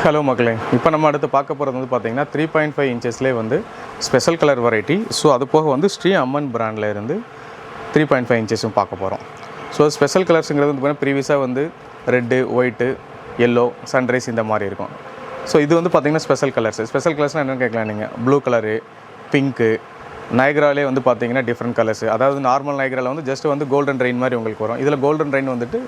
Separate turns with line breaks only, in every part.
Hello மக்களே, இப்போ நம்ம அடுத்து பார்க்க போகிறது வந்து பார்த்தீங்கன்னா 3.5 இன்ச்சஸ்லேயே வந்து ஸ்பெஷல் கலர் வெரைட்டி. ஸோ அது போக வந்து ஸ்ரீ அம்மன் பிராண்டில் இருந்து 3.5 இன்ச்சஸும் பார்க்க போகிறோம். ஸோ ஸ்பெஷல் கலர்ஸுங்கிறது வந்து பார்த்தீங்கன்னா ப்ரீவியஸாக வந்து ரெட்டு, ஒயிட்டு, எல்லோ, சன்ரைஸ் இந்த மாதிரி இருக்கும். ஸோ இது வந்து பார்த்திங்கன்னா ஸ்பெஷல் கலர்ஸ்னால் என்னென்னு கேட்கலாம் நீங்கள். ப்ளூ கலரு, பிங்க்கு, நயக்ராலே வந்து பார்த்தீங்கன்னா டிஃப்ரெண்ட் கலர்ஸ். அதாவது நார்மல் நயக்ராவில் வந்து ஜஸ்ட் வந்து கோல்டன் ரெயின் மாதிரி உங்களுக்கு வரும். இதில் கோல்டன் ரெயின் வந்துட்டு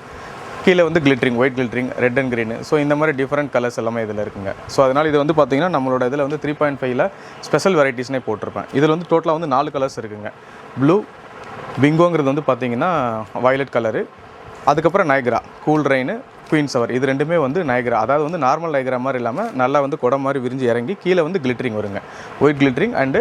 கீழே வந்து glittering, white glittering, red and green. So இந்த மாதிரி டிஃப்ரெண்ட் கலர்ஸ் எல்லாமே இதில் இருக்குங்க. ஸோ அதனால் இது வந்து பார்த்திங்கன்னா நம்மளோட இதில் வந்து 3.5ல் ஸ்பெஷல் வெரைட்டிஸ்னே போட்டிருப்பேன். இதில் வந்து டோட்டலாக வந்து 4 கலர்ஸ் இருக்குங்க. ப்ளூ, பிங்கோங்கிறது வந்து பார்த்திங்கன்னா வயலட் கலரு, அதுக்கப்புறம் நயக்ரா, கூல் ரெயின், குயின் சவர். இது ரெண்டுமே வந்து நயக்ரா. அதாவது வந்து நார்மல் நயக்ரா மாதிரி இல்லாமல் நல்லா வந்து குடம் மாதிரி விரிஞ்சு இறங்கி கீழே வந்து கிளிட்டரிங் வருங்க. White glittering and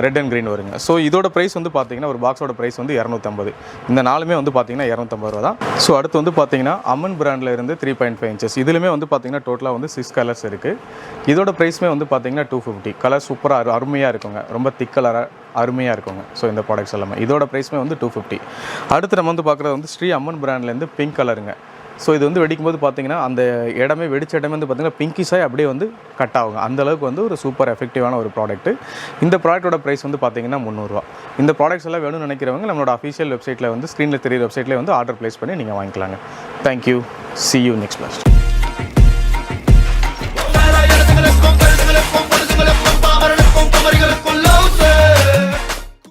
red and green வருங்க. ஸோ இதோட ப்ரைஸ் வந்து பார்த்திங்கன்னா ஒரு பாக்ஸோட ப்ரைஸ் வந்து 250. இந்த நாலுமே வந்து பார்த்திங்கன்னா 250 ரூபா தான். ஸோ அடுத்து வந்து பார்த்திங்கன்னா அம்மன் பிராண்டில் இருந்து 3.5 இன்ச்சஸ். இதுலையுமே வந்து பார்த்திங்கன்னா டோட்டலாக வந்து 6 கலர்ஸ் இருக்குது. இதோட ப்ரைஸுமே வந்து பார்த்திங்கன்னா 250. கலர் சூப்பராக அருமையாக இருக்குங்க, ரொம்ப திக் கலராக அருமையாக இருக்குங்க. ஸோ இந்த ப்ராடக்ட்ஸ் எல்லாமே இதோட ப்ரைஸுமே வந்து 250. அடுத்து நம்ம வந்து பார்க்குறது வந்து ஸ்ரீ அம்மன் பிராண்ட்லேருந்து பிங்க் கலருங்க. ஸோ இது வந்து வெடிக்கும்போது பார்த்திங்கன்னா அந்த இடமே வெடிச்ச இடமே வந்து பார்த்திங்கன்னா பிங்கிஷாக அப்படியே வந்து கட் ஆகுங்க. அந்தளவுக்கு வந்து ஒரு சூப்பர் எஃபெக்டிவான ஒரு ப்ராடக்ட்டு. இந்த ப்ராடக்ட்டோட ப்ரைஸ் வந்து பார்த்திங்கன்னா 300 ரூபா. இந்த ப்ராடக்ட்ஸ் எல்லாம் வேணும்னு நினைக்கிறவங்க நம்மளோட அஃபிஷியல் வெப்சைட்டில் வந்து ஸ்க்ரீனில் தெரியுற வெப்சைட்லேயே வந்து ஆர்டர் ப்ளேஸ் பண்ணி நீங்கள் வாங்கிக்கலாங்க. Thank you, see you next class.